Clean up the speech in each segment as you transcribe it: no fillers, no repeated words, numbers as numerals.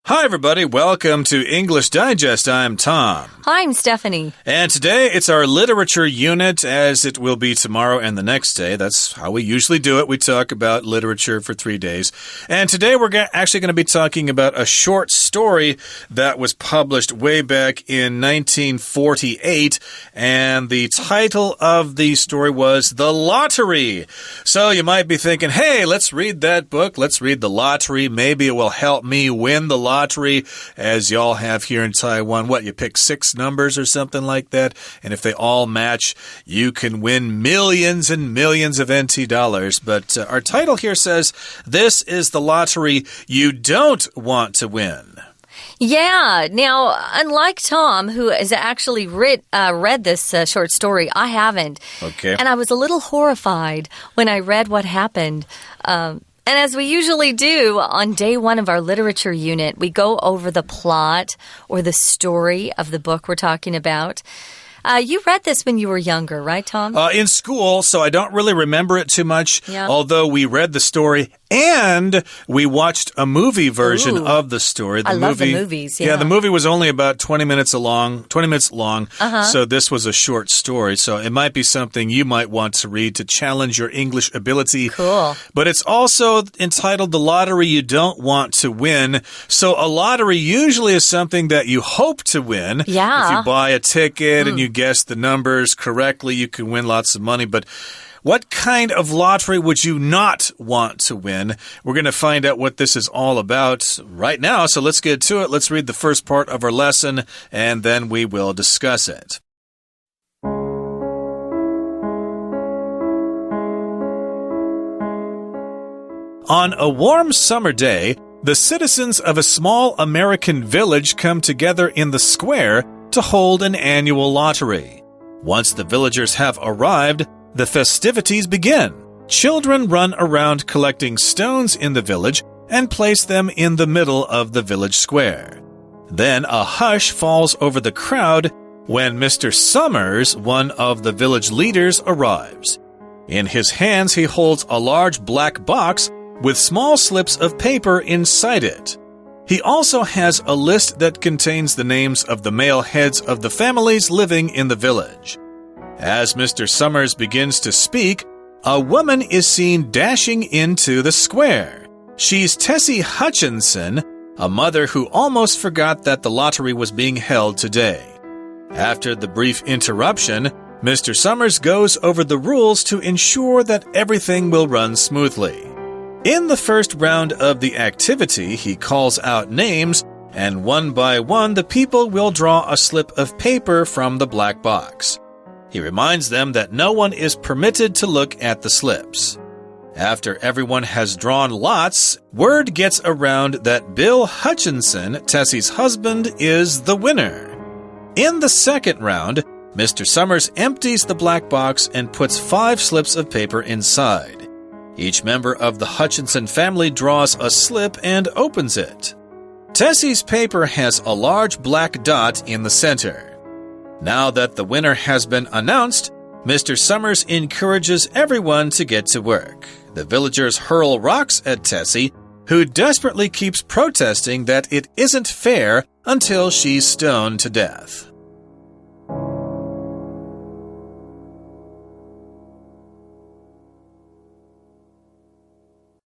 Hi, everybody. Welcome to English Digest. I'm Tom. Hi, I'm Stephanie. And today it's our literature unit, as it will be tomorrow and the next day. That's how we usually do it. We talk about literature for 3 days. And today we're actually going to be talking about a short story that was published way back in 1948. And the title of the story was The Lottery. So you might be thinking, hey, let's read that book. Let's read The Lottery. Maybe it will help me win the lottery, as y'all have here in Taiwan. What, you pick 6 numbers or something like that, and if they all match, you can win millions and millions of NT dollars. But our title here says, this is the lottery you don't want to win. Yeah. Now, unlike Tom, who has actually read this short story, I haven't. Okay. And I was a little horrified when I read what happened. And as we usually do on day 1 of our literature unit, we go over the plot or the story of the book we're talking about. You read this when you were younger, right, Tom? In school, so I don't really remember it too much, yeah. Although we read the story and we watched a movie version of the story. I love the movies, yeah. Yeah, the movie was only about 20 minutes long, so this was a short story. So it might be something you might want to read to challenge your English ability. Cool. But it's also entitled The Lottery You Don't Want to Win. So a lottery usually is something that you hope to win. Yeah. If you buy a ticket and you guess the numbers correctly, you can win lots of money. But what kind of lottery would you not want to win? We're going to find out what this is all about right now. So let's get to it. Let's read the first part of our lesson, and then we will discuss it. On a warm summer day, the citizens of a small American village come together in the square to hold an annual lottery. Once the villagers have arrived, the festivities begin. Children run around collecting stones in the village and place them in the middle of the village square. Then a hush falls over the crowd when Mr. Summers, one of the village leaders, arrives. In his hands, he holds a large black box with small slips of paper inside it. He also has a list that contains the names of the male heads of the families living in the village. As Mr. Summers begins to speak, a woman is seen dashing into the square. She's Tessie Hutchinson, a mother who almost forgot that the lottery was being held today. After the brief interruption, Mr. Summers goes over the rules to ensure that everything will run smoothly. In the first round of the activity, he calls out names, and one by one the people will draw a slip of paper from the black box. He reminds them that no one is permitted to look at the slips. After everyone has drawn lots, word gets around that Bill Hutchinson, Tessie's husband, is the winner. In the second round, Mr. Summers empties the black box and puts 5 slips of paper inside. Each member of the Hutchinson family draws a slip and opens it. Tessie's paper has a large black dot in the center. Now that the winner has been announced, Mr. Summers encourages everyone to get to work. The villagers hurl rocks at Tessie, who desperately keeps protesting that it isn't fair until she's stoned to death.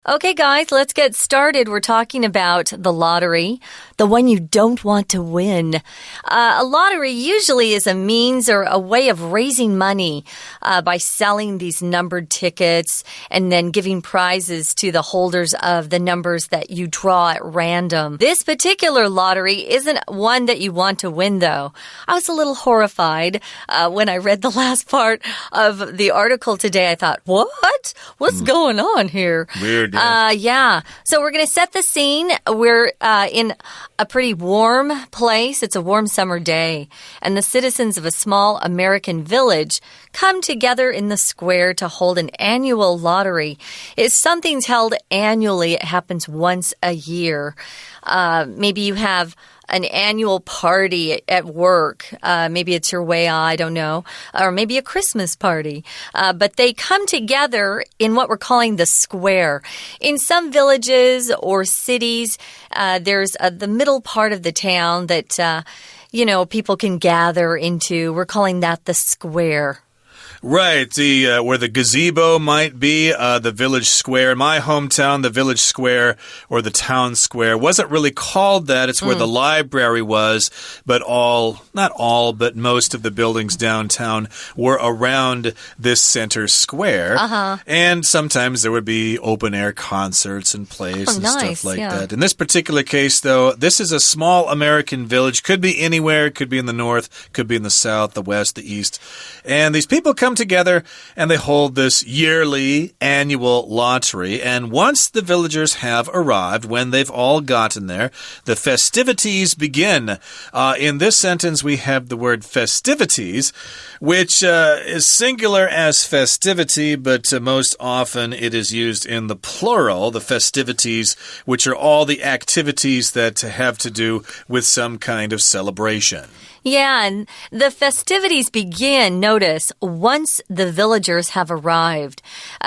Okay, guys, let's get started. We're talking about the lottery, the one you don't want to win. A lottery usually is a means or a way of raising money by selling these numbered tickets and then giving prizes to the holders of the numbers that you draw at random. This particular lottery isn't one that you want to win, though. I was a little horrified when I read the last part of the article today. I thought, what? What's going on here? Weird. Yeah. So we're going to set the scene. We're in a pretty warm place. It's a warm summer day. And the citizens of a small American village come together in the square to hold an annual lottery. If something's held annually, it happens once a year. Maybe you have an annual party at work. Maybe it's your way, I don't know. Or maybe a Christmas party. But they come together in what we're calling the square. In some villages or cities, there's the middle part of the town that, people can gather into. We're calling that the square. Right, where the gazebo might be, the village square. In my hometown, the village square or the town square wasn't really called that. It's where the library was, but not all, but most of the buildings downtown were around this center square. And sometimes there would be open-air concerts and plays and stuff like that. In this particular case, though, this is a small American village. Could be anywhere. Could be in the north. Could be in the south, the west, the east. And these people come together and they hold this yearly annual lottery. And once the villagers have arrived, when they've all gotten there, the festivities begin. In this sentence, we have the word festivities, which is singular as festivity, but most often it is used in the plural, the festivities, which are all the activities that have to do with some kind of celebration. Yeah, and the festivities begin, notice, once the villagers have arrived.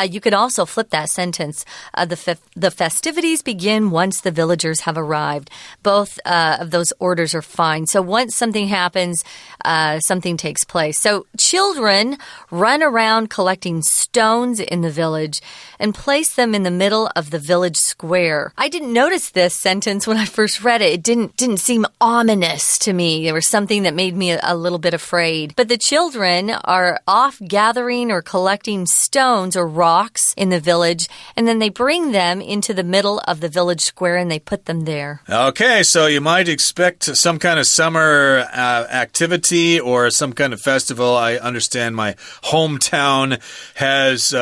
You could also flip that sentence. The festivities begin once the villagers have arrived. Both of those orders are fine. So once something happens, something takes place. So children run around collecting stones in the village and place them in the middle of the village square. I didn't notice this sentence when I first read it. It didn't seem ominous to me. There was something that made me a little bit afraid. But the children are off gathering or collecting stones or rocks in the village, and then they bring them into the middle of the village square and they put them there. Okay, so you might expect some kind of summer activity or some kind of festival. I understand my hometown has,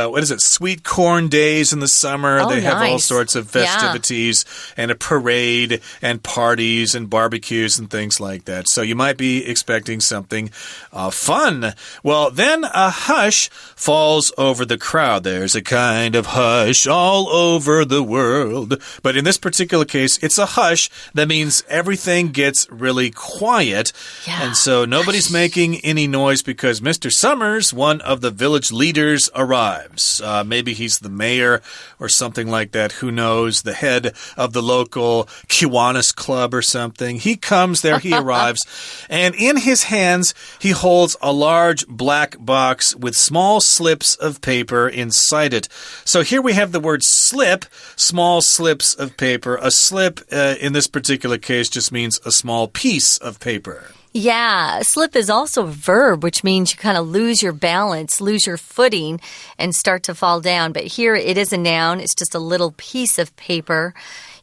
sweet corn days in the summer. They have all sorts of festivities and a parade and parties and barbecues and things like that. So you might be expecting something fun. Well, then a hush falls over the crowd. There's a kind of hush all over the world. But in this particular case, it's a hush that means everything gets really quiet. And so nobody's making any noise because Mr. Summers, one of the village leaders, arrives. Maybe he's the mayor or something like that. Who knows? The head of the local Kiwanis club or something. He comes there, he arrives, and in his hands, he holds a large black box with small slips of paper inside it. So here we have the word slip, small slips of paper. A slip, in this particular case, just means a small piece of paper. Yeah, slip is also a verb, which means you kind of lose your balance, lose your footing, and start to fall down. But here it is a noun. It's just a little piece of paper.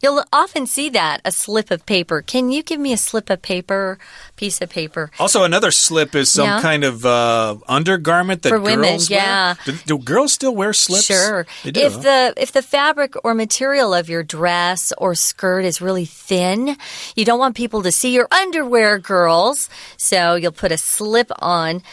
You'll often see that, a slip of paper. Can you give me a slip of paper, piece of paper? Also, another slip is some kind of undergarment that for women, girls wear. Do girls still wear slips? Sure. They do, if the fabric or material of your dress or skirt is really thin, you don't want people to see your underwear, girls. So you'll put a slip on,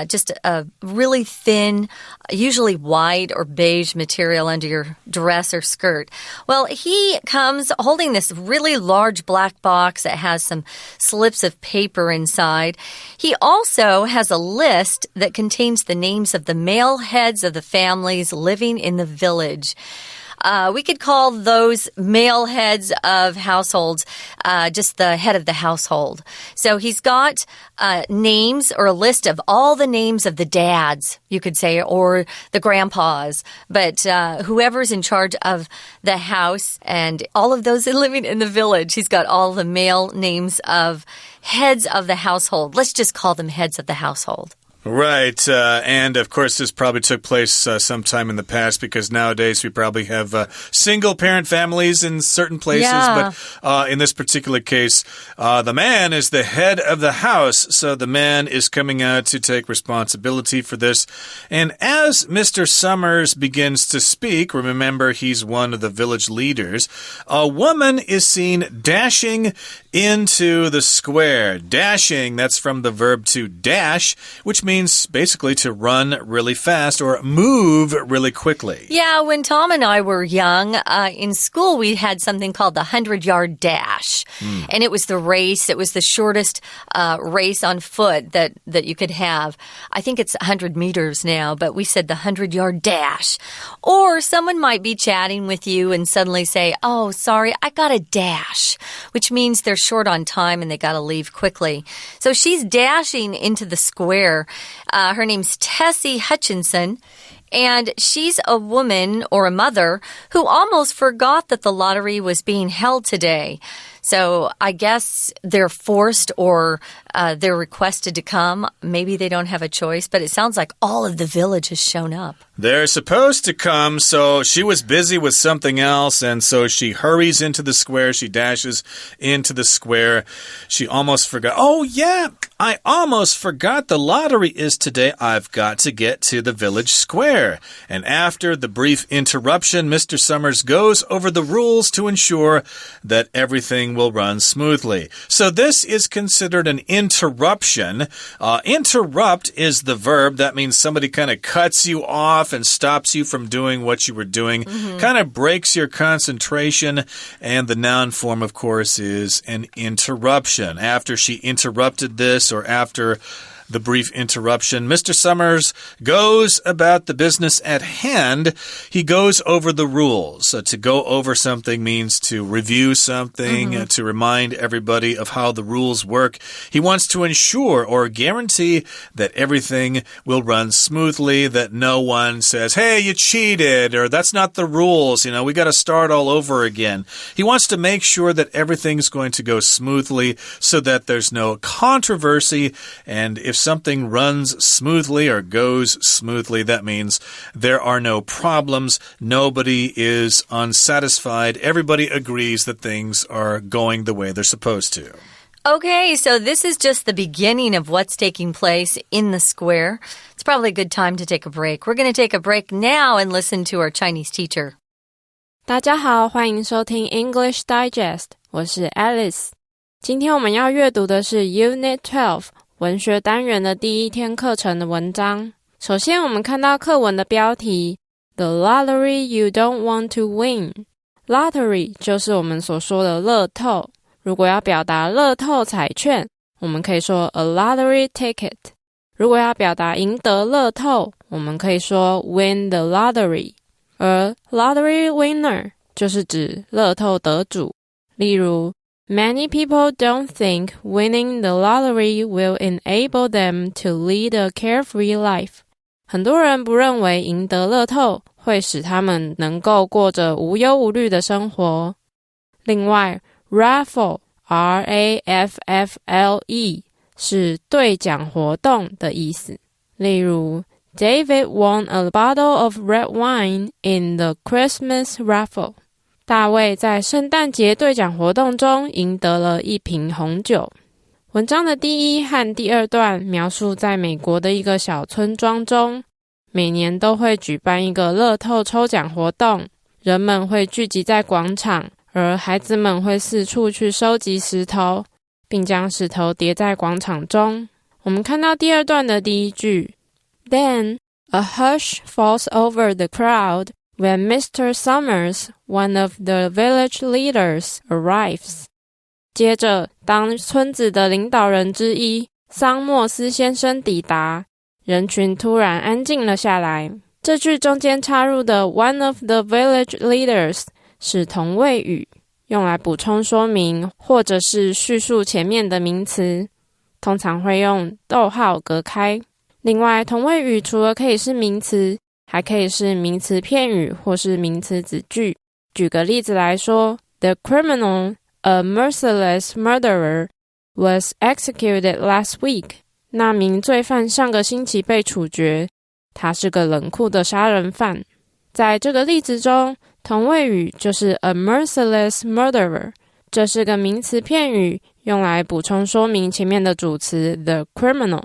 just a really thin, usually white or beige material under your dress or skirt. Well, he comes holding this really large black box that has some slips of paper inside. He also has a list that contains the names of the male heads of the families living in the village. We could call those male heads of households just the head of the household. So he's got names or a list of all the names of the dads, you could say, or the grandpas. But whoever's in charge of the house and all of those living in the village, he's got all the male names of heads of the household. Let's just call them heads of the household. Right, and of course this probably took place sometime in the past because nowadays we probably have single-parent families in certain places, but in this particular case, the man is the head of the house, so the man is coming out to take responsibility for this. And as Mr. Summers begins to speak, remember he's one of the village leaders, a woman is seen dashing into the square. Dashing, that's from the verb to dash, which means basically to run really fast or move really quickly. Yeah, when Tom and I were young, in school we had something called the 100-yard dash. And it was the race. It was the shortest race on foot that you could have. I think it's 100 meters now, but we said the 100-yard dash. Or someone might be chatting with you and suddenly say, oh, sorry, I got a dash, which means they're short on time and they got to leave quickly. So she's dashing into the square. Her name's Tessie Hutchinson. And she's a woman or a mother who almost forgot that the lottery was being held today. So I guess they're forced or they're requested to come. Maybe they don't have a choice, but it sounds like all of the village has shown up. They're supposed to come, so she was busy with something else, and so she hurries into the square. She dashes into the square. She almost forgot. Oh, yeah, I almost forgot the lottery is today. I've got to get to the village square. And after the brief interruption, Mr. Summers goes over the rules to ensure that everything will run smoothly. So this is considered an interruption. Interrupt is the verb. That means somebody kind of cuts you off and stops you from doing what you were doing, kind of breaks your concentration, and the noun form, of course, is an interruption. After she interrupted this, or after the brief interruption, Mr. Summers goes about the business at hand. He goes over the rules. To go over something means to review something, to remind everybody of how the rules work. He wants to ensure or guarantee that everything will run smoothly, that no one says, hey, you cheated, or that's not the rules, we got to start all over again. He wants to make sure that everything's going to go smoothly so that there's no controversy, and if something runs smoothly or goes smoothly, that means there are no problems. Nobody is unsatisfied. Everybody agrees that things are going the way they're supposed to. Okay, so this is just the beginning of what's taking place in the square. It's probably a good time to take a break. We're going to take a break now and listen to our Chinese teacher. 大家好，欢迎收听 English Digest， 我是 Alice。今天我们要阅读的是 Unit12文学单元的第一天课程的文章。首先我们看到课文的标题 The Lottery You Don't Want to Win。 Lottery 就是我们所说的乐透。如果要表达乐透彩券，我们可以说 a lottery ticket。 如果要表达赢得乐透，我们可以说 win the lottery。 而 lottery winner 就是指乐透得主。例如Many people don't think winning the lottery will enable them to lead a carefree life. 很多人不認為贏得樂透會使他們能夠過着無憂無慮的生活。另外 Raffle, R-A-F-F-L-E 是兌獎活動的意思。例如David won a bottle of red wine in the Christmas raffle.大卫在圣诞节兑奖活动中赢得了一瓶红酒。文章的第一和第二段描述在美国的一个小村庄中，每年都会举办一个乐透抽奖活动，人们会聚集在广场，而孩子们会四处去收集石头，并将石头叠在广场中。我们看到第二段的第一句 Then a hush falls over the crowd.When Mr. Summers, one of the village leaders, arrives. 接着，当村子的领导人之一桑莫斯先生抵达，人群突然安静了下来。这句中间插入的 one of the village leaders 是同位语，用来补充说明或者是叙述前面的名词，通常会用逗号隔开。另外，同位语除了可以是名词，还可以是名词片语或是名词子句。举个例子来说 The criminal, a merciless murderer, was executed last week. 那名罪犯上个星期被处决，他是个冷酷的杀人犯。在这个例子中，同位语就是 a merciless murderer， 这是个名词片语，用来补充说明前面的主词 the criminal。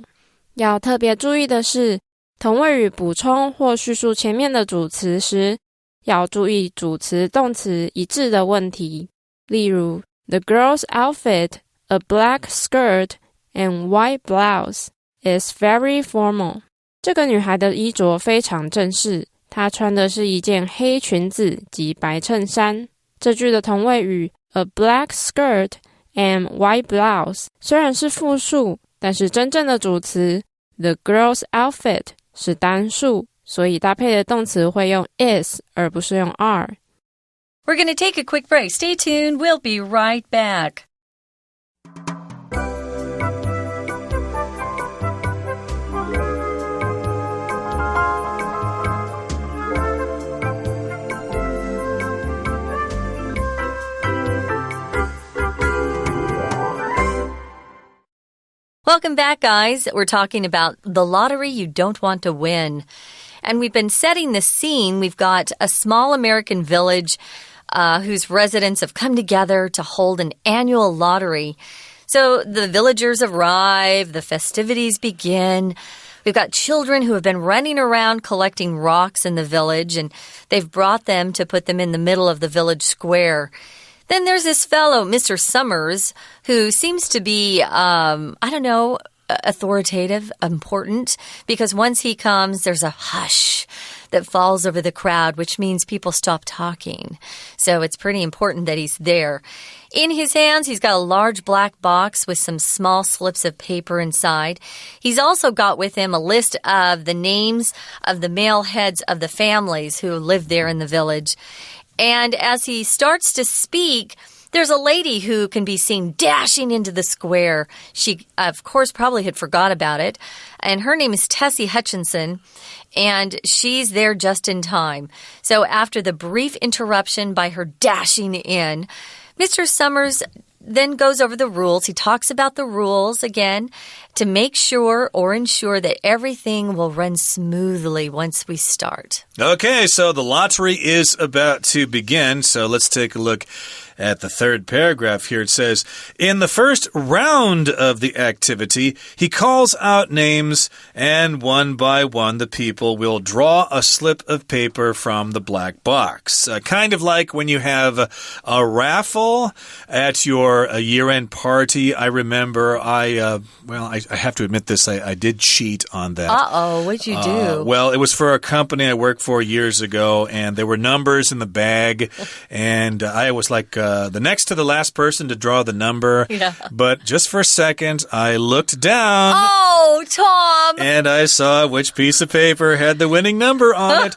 要特别注意的是，同位语补充或叙述前面的主词时，要注意主词动词一致的问题。例如 The girl's outfit, a black skirt and white blouse, is very formal. 这个女孩的衣着非常正式，她穿的是一件黑裙子及白衬衫。这句的同位语 a black skirt and white blouse 虽然是复数，但是真正的主词 the girl's outfit 是单数，所以搭配的动词会用 is 而不是用 are。 We're going to take a quick break. Stay tuned. We'll be right back. Welcome back, guys. We're talking about the lottery you don't want to win. And we've been setting the scene. We've got a small American village whose residents have come together to hold an annual lottery. So the villagers arrive, the festivities begin. We've got children who have been running around collecting rocks in the village, and they've brought them to put them in the middle of the village square.Then there's this fellow, Mr. Summers, who seems to be, authoritative, important, because once he comes, there's a hush that falls over the crowd, which means people stop talking. So it's pretty important that he's there. In his hands, he's got a large black box with some small slips of paper inside. He's also got with him a list of the names of the male heads of the families who live there in the village.And as he starts to speak, there's a lady who can be seen dashing into the square. She, of course, probably had forgot about it. And her name is Tessie Hutchinson, and she's there just in time. So after the brief interruption by her dashing in, Mr. Summers then goes over the rules. He talks about the rules again to make sure or ensure that everything will run smoothly once we start. Okay, so the lottery is about to begin. So let's take a look at the third paragraph here. It says, in the first round of the activity, he calls out names, and one by one the people will draw a slip of paper from the black box. Kind of like when you have a raffle at your year-end party. I remember I have to admit this, I did cheat on that. Uh-oh, what'd you do? Well, it was for a company I worked for years ago, and there were numbers in the bag, and I was like the next to the last person to draw the number. Yeah. But just for a second, I looked down. Oh, Tom! And I saw which piece of paper had the winning number on it.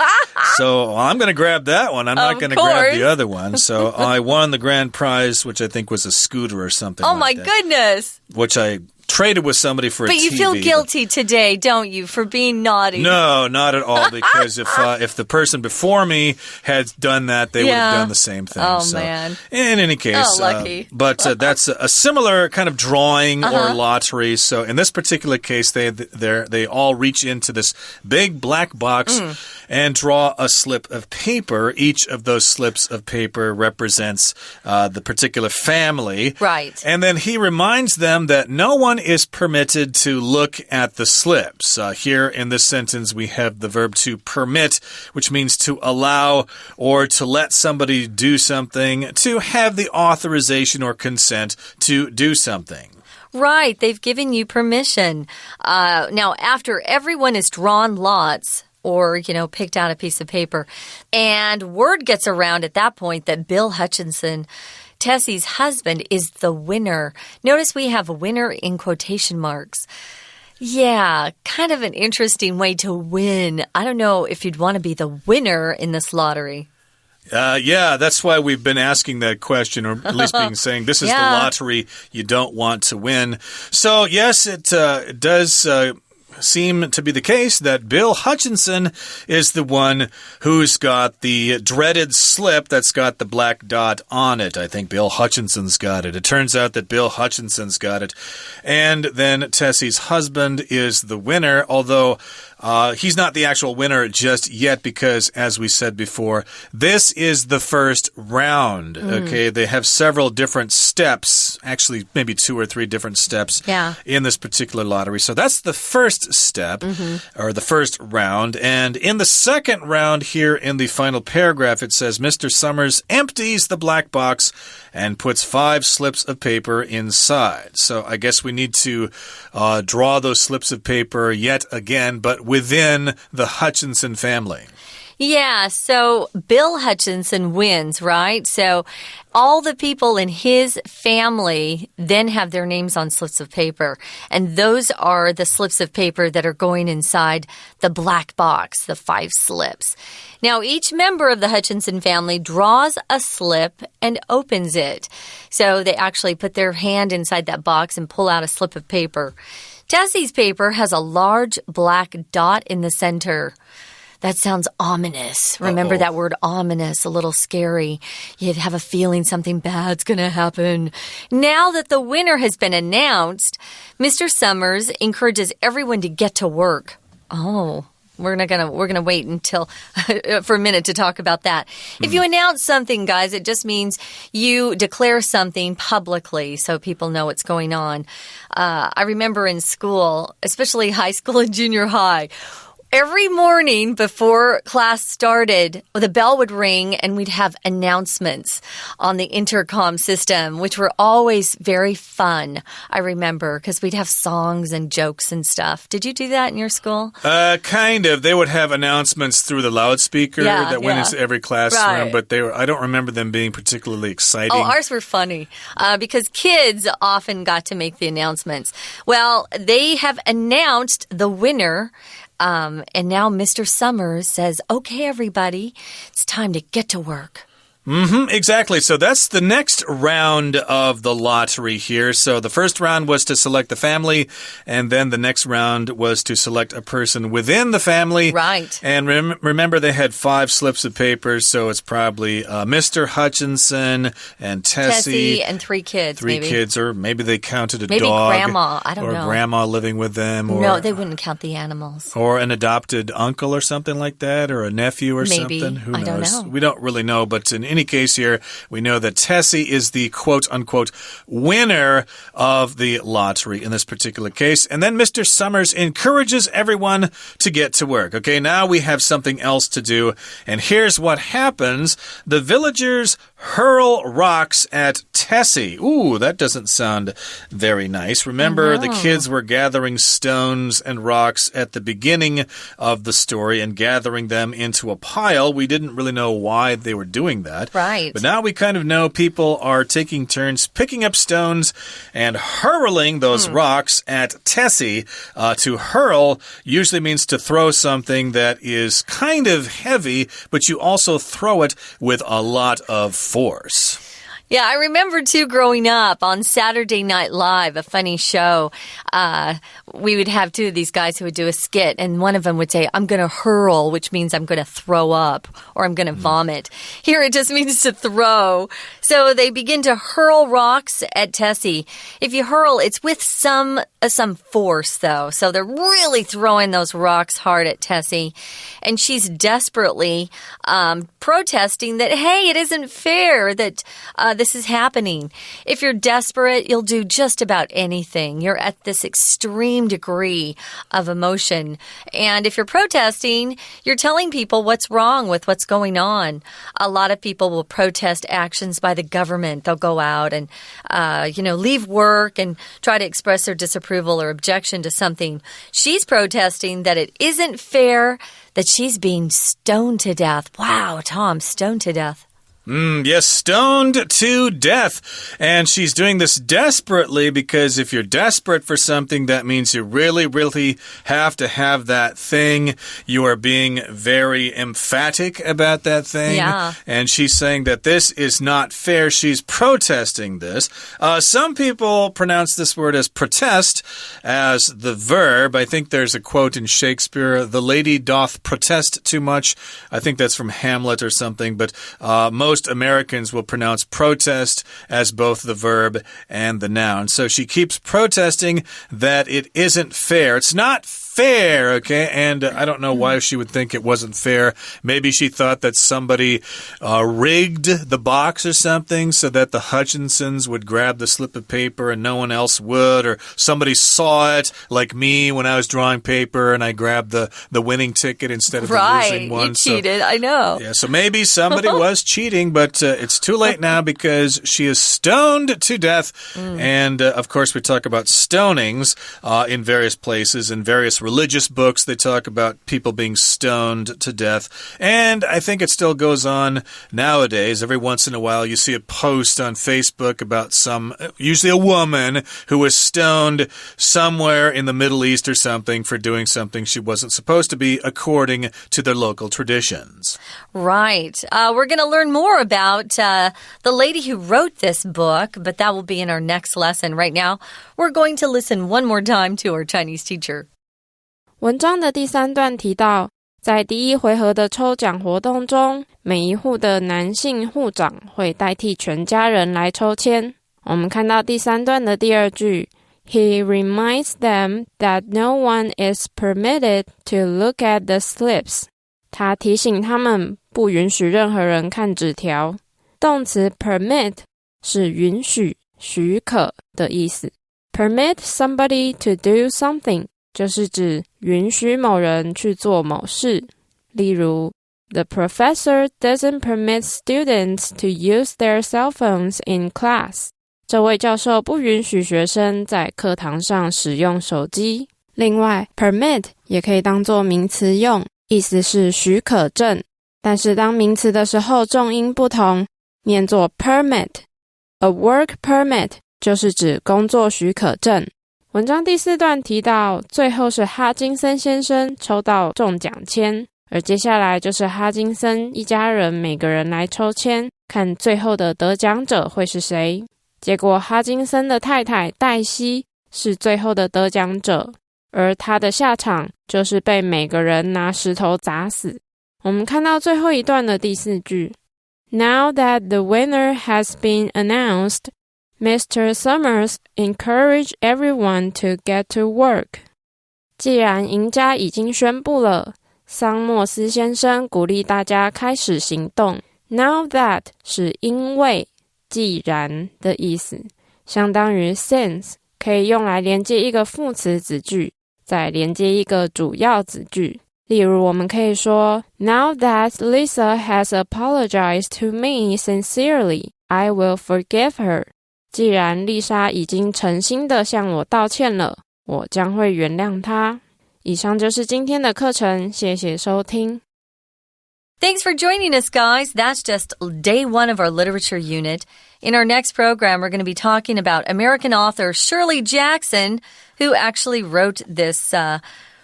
So I'm going to grab that one. I'm not going to grab the other one. So I won the grand prize, which I think was a scooter or something Oh, like my that, goodness. Which I traded with somebody for a TV. But you feel guilty today, don't you, for being naughty? No, not at all, because if the person before me had done that, they would have done the same thing. Oh, so, man. In any case. Lucky. But that's a similar kind of drawing or lottery. So in this particular case, they all reach into this big black box and draw a slip of paper. Each of those slips of paper represents the particular family. Right. And then he reminds them that no one is permitted to look at the slips. Here in this sentence, we have the verb to permit, which means to allow or to let somebody do something, to have the authorization or consent to do something. Right, they've given you permission. Now, after everyone has drawn lots, or, picked out a piece of paper, and word gets around at that point that Bill Hutchinson, Tessie's husband, is the winner. Notice we have winner in quotation marks. Yeah, kind of an interesting way to win. I don't know if you'd want to be the winner in this lottery. Yeah, that's why we've been asking that question, or at least being saying this is the lottery you don't want to win. So, yes, it does seem to be the case that Bill Hutchinson is the one who's got the dreaded slip that's got the black dot on it. I think Bill Hutchinson's got it. It turns out that Bill Hutchinson's got it. And then Tessie's husband is the winner, although He's not the actual winner just yet because, as we said before, this is the first round. Okay, they have several different steps, actually maybe 2 or 3 different steps in this particular lottery. So that's the first step, or the first round. And in the second round here in the final paragraph, it says, Mr. Summers empties the black box and puts 5 slips of paper inside. So I guess we need to draw those slips of paper yet again, but within the Hutchinson family. Yeah, so Bill Hutchinson wins, right? So all the people in his family then have their names on slips of paper. And those are the slips of paper that are going inside the black box, the 5 slips. Now, each member of the Hutchinson family draws a slip and opens it. So they actually put their hand inside that box and pull out a slip of paper. Tessie's paper has a large black dot in the center. That sounds ominous. Remember that word ominous, a little scary. You'd have a feeling something bad's going to happen. Now that the winner has been announced, Mr. Summers encourages everyone to get to work. Oh, we're gonna wait until for a minute to talk about that. If you announce something, guys, it just means you declare something publicly so people know what's going on. I remember in school, especially high school and junior high, every morning before class started, the bell would ring and we'd have announcements on the intercom system, which were always very fun, I remember, because we'd have songs and jokes and stuff. Did you do that in your school? Kind of. They would have announcements through the loudspeaker that went into every classroom, but I don't remember them being particularly exciting. Oh, ours were funny because kids often got to make the announcements. Well, they have announced the winner. And now Mr. Summers says, okay, everybody, it's time to get to work. Exactly. So that's the next round of the lottery here. So the first round was to select the family, and then the next round was to select a person within the family. Right. And remember, they had 5 slips of paper, so it's probably Mr. Hutchinson and Tessie. And 3 kids, 3 kids, or maybe they counted a maybe dog. Maybe grandma, I don't know. Or grandma living with them. Or, no, they wouldn't count the animals. Or an adopted uncle or something like that, or a nephew or something. Who knows? I don't know. We don't really know, but in any case here, we know that Tessie is the quote-unquote winner of the lottery in this particular case. And then Mr. Summers encourages everyone to get to work. Okay, now we have something else to do. And here's what happens. The villagers hurl rocks at Tessie. Ooh, that doesn't sound very nice. Remember, the kids were gathering stones and rocks at the beginning of the story and gathering them into a pile. We didn't really know why they were doing that. Right. But now we kind of know people are taking turns picking up stones and hurling those rocks at Tessie. To hurl usually means to throw something that is kind of heavy, but you also throw it with a lot of force. Yeah, I remember, too, growing up on Saturday Night Live, a funny show. We would have 2 of these guys who would do a skit, and one of them would say, I'm going to hurl, which means I'm going to throw up, or I'm going to vomit. Here, it just means to throw. So they begin to hurl rocks at Tessie. If you hurl, it's with some force, though. So they're really throwing those rocks hard at Tessie. And she's desperately protesting that, hey, it isn't fair that this is happening. If you're desperate, you'll do just about anything. You're at this extreme degree of emotion. And if you're protesting, you're telling people what's wrong with what's going on. A lot of people will protest actions by the government. They'll go out and, leave work and try to express their disapproval or objection to something. She's protesting that it isn't fair that she's being stoned to death. Wow, Tom, stoned to death. Yes, stoned to death. And she's doing this desperately because if you're desperate for something, that means you really, really have to have that thing. You are being very emphatic about that thing. Yeah. And she's saying that this is not fair. She's protesting this. Some people pronounce this word as protest as the verb. I think there's a quote in Shakespeare, the lady doth protest too much. I think that's from Hamlet or something, but most most Americans will pronounce protest as both the verb and the noun. So she keeps protesting that it isn't fair. It's not fair, okay? And I don't know why she would think it wasn't fair. Maybe she thought that somebody rigged the box or something so that the Hutchinsons would grab the slip of paper and no one else would, or somebody saw it, like me when I was drawing paper and I grabbed the winning ticket instead of the losing one. You cheated, I know. Yeah, so maybe somebody was cheating, but it's too late now because she is stoned to death. And, of course, we talk about stonings in various places, in various religious books. They talk about people being stoned to death. And I think it still goes on nowadays. Every once in a while, you see a post on Facebook about usually a woman who was stoned somewhere in the Middle East or something for doing something she wasn't supposed to be according to their local traditions. Right. We're going to learn more about the lady who wrote this book, but that will be in our next lesson. Right now, we're going to listen one more time to our Chinese teacher. 文章的第3段提到，在第一回合的抽奖活动中，每一户的男性户长会代替全家人来抽签。我们看到第3段的第2句 He reminds them that no one is permitted to look at the slips. 他提醒他们不允许任何人看纸条。动词 permit 是允许、许可的意思。Permit somebody to do something就是指允许某人去做某事。例如 The professor doesn't permit students to use their cell phones in class. 这位教授不允许学生在课堂上使用手机。另外 permit 也可以当作名词用，意思是许可证，但是当名词的时候重音不同，念作 permit。 A work permit 就是指工作许可证。文章第4段提到，最后是哈金森先生抽到中奖签，而接下来就是哈金森一家人每个人来抽签，看最后的得奖者会是谁。结果哈金森的太太黛西是最后的得奖者，而他的下场就是被每个人拿石头砸死。我们看到最后一段的第4句 Now that the winner has been announced, Mr. Summers encouraged everyone to get to work. 既然赢家已经宣布了，桑莫斯先生鼓励大家开始行动。Now that 是因为、既然的意思，相当于 since 可以用来连接一个副词子句，再连接一个主要子句。例如我们可以说 Now that Lisa has apologized to me sincerely, I will forgive her. 既然丽莎已经诚心地向我道歉了，我将会原谅她。以上就是今天的课程，谢谢收听。Thanks for joining us, guys. That's just day 1 of our literature unit. In our next program, we're going to be talking about American author Shirley Jackson, who actually wrote this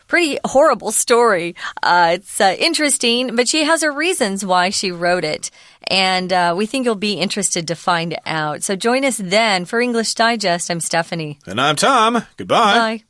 pretty horrible story. It's interesting, but she has her reasons why she wrote it. And we think you'll be interested to find out. So join us then. For English Digest, I'm Stephanie. And I'm Tom. Goodbye. Bye.